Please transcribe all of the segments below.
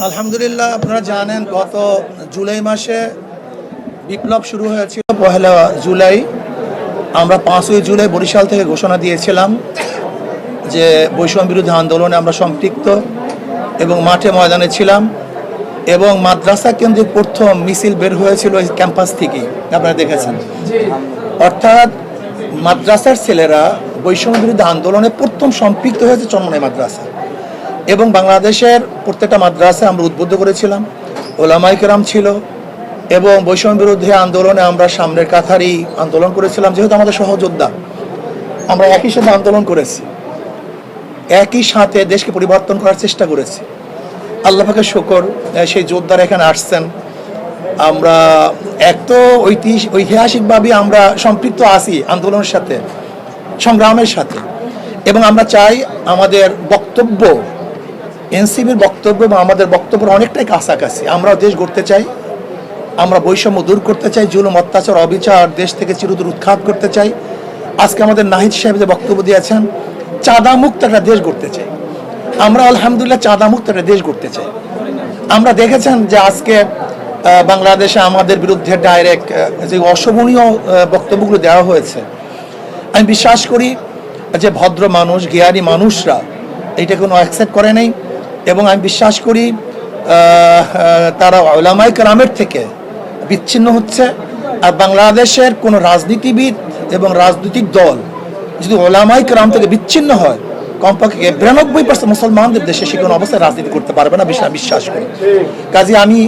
আলহামদুলিল্লাহ, আপনারা জানেন গত জুলাই মাসে বিপ্লব শুরু হয়েছিল। পহেলা জুলাই আমরা 5ই জুলাই বরিশাল থেকে ঘোষণা দিয়েছিলাম যে বৈষম্য বিরোধী আন্দোলনে আমরা সম্পৃক্ত এবং মাঠে ময়দানে ছিলাম এবং মাদ্রাসা কেন্দ্রিক প্রথম মিছিল বের হয়েছিল এই ক্যাম্পাস থেকে, আপনারা দেখেছেন। অর্থাৎ মাদ্রাসার ছেলেরা বৈষম্য বিরোধী আন্দোলনে প্রথম সম্পৃক্ত হয়েছে চরমনাই মাদ্রাসা এবং বাংলাদেশের প্রত্যেকটা মাদ্রাসায় আমরা উদ্বুদ্ধ করেছিলাম, ওলামায়ে কেরাম ছিল এবং বৈষম্য বিরোধী আন্দোলনে আমরা সামনের কাতারই আন্দোলন করেছিলাম। যেহেতু আমাদের সহযোদ্ধা, আমরা একই সাথে আন্দোলন করেছি, একই সাথে দেশকে পরিবর্তন করার চেষ্টা করেছি। আল্লাহ পাকের শুকর, সেই যোদ্ধারা এখানে আসছেন। আমরা এক তো ঐতিহাসিকভাবে আমরা সম্পৃক্ত আছি আন্দোলনের সাথে, সংগ্রামের সাথে, এবং আমরা চাই আমাদের বক্তব্য, এনসিপির বক্তব্য এবং আমাদের বক্তব্য অনেকটাই কাছাকাছি। আমরা দেশ গড়তে চাই, আমরা বৈষম্য দূর করতে চাই, জুলুম অত্যাচার অবিচার দেশ থেকে চিরতরে উৎখাত করতে চাই। আজকে আমাদের নাহিদ সাহেব যে বক্তব্য দিয়েছেন, চাঁদা মুক্ত একটা দেশ গড়তে চাই। আমরা আলহামদুলিল্লাহ চাঁদা মুক্ত একটা দেশ গড়তে চাই। আমরা দেখেছেন যে আজকে বাংলাদেশে আমাদের বিরুদ্ধে ডাইরেক্ট যে অশোভনীয় বক্তব্যগুলো দেওয়া হয়েছে, আমি বিশ্বাস করি যে ভদ্র মানুষ, জ্ঞানী মানুষরা এইটা কোনো অ্যাকসেপ্ট করে নাই এবং আমি বিশ্বাস করি তারা উলামায়ে কেরামের থেকে বিচ্ছিন্ন হচ্ছে। আর বাংলাদেশের কোনো রাজনীতিবিদ এবং রাজনৈতিক দল যদি উলামায়ে কেরাম থেকে বিচ্ছিন্ন হয়, কমপক্ষে 92% মুসলমানদের দেশে সে কোনো অবস্থায় রাজনীতি করতে পারবে না, বিশ্বাস করি। কাজে আমি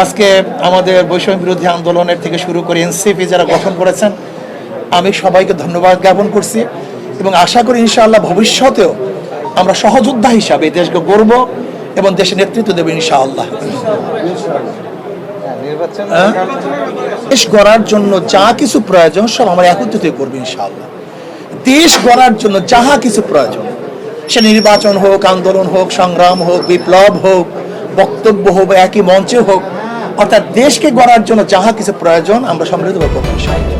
আজকে আমাদের বৈষম্য বিরোধী আন্দোলনের থেকে শুরু করে এনসিপি যারা গঠন করেছেন, আমি সবাইকে ধন্যবাদ জ্ঞাপন করছি এবং আশা করি ইনশাআল্লাহ ভবিষ্যতেও আমরা সহযোদ্ধা হিসাবে দেশকে গড়ব এবং দেশে নেতৃত্ব দেব ইনশাআল্লাহ। দেশ গড়ার জন্য যা কিছু প্রয়োজন সব আমরা একত্রিত করবো ইনশাআল্লাহ। দেশ গড়ার জন্য যাহা কিছু প্রয়োজন, সে নির্বাচন হোক, আন্দোলন হোক, সংগ্রাম হোক, বিপ্লব হোক, বক্তব্য হোক, একই মঞ্চে হোক, অর্থাৎ দেশকে গড়ার জন্য যাহা কিছু প্রয়োজন আমরা সম্মিলিতভাবে করবো ইনশাআল্লাহ।